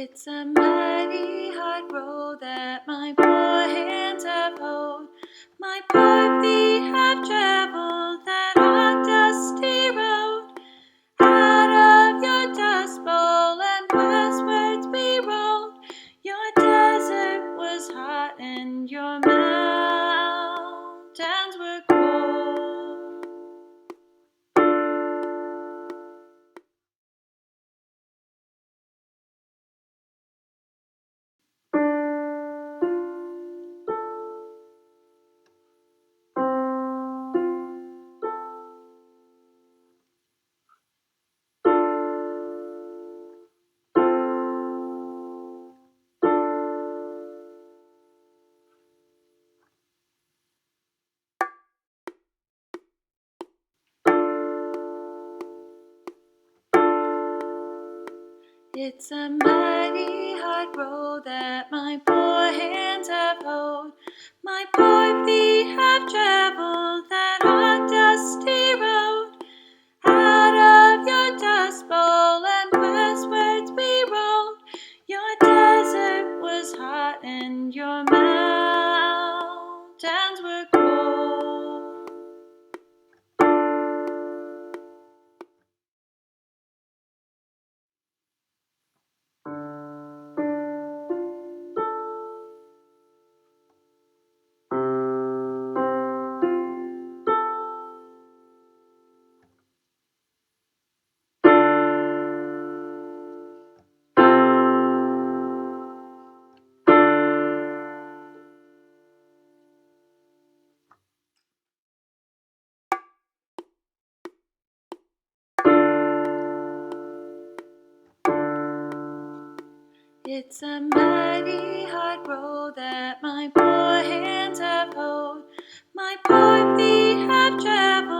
It's a mighty hard road that my poor hands have hoed, my poor feet have traveled that hot dusty road. Out of your dust bowl and westwards we rolled. Your desert was hot and your mountains were cold. It's a mighty hard road that my poor hands have hoed, my poor feet have traveled that hot dusty road. Out of your dust bowl and westwards we rolled. Your desert was hot and your mountains were cold. It's a mighty hard road that my poor hands have hoed, my poor feet have traveled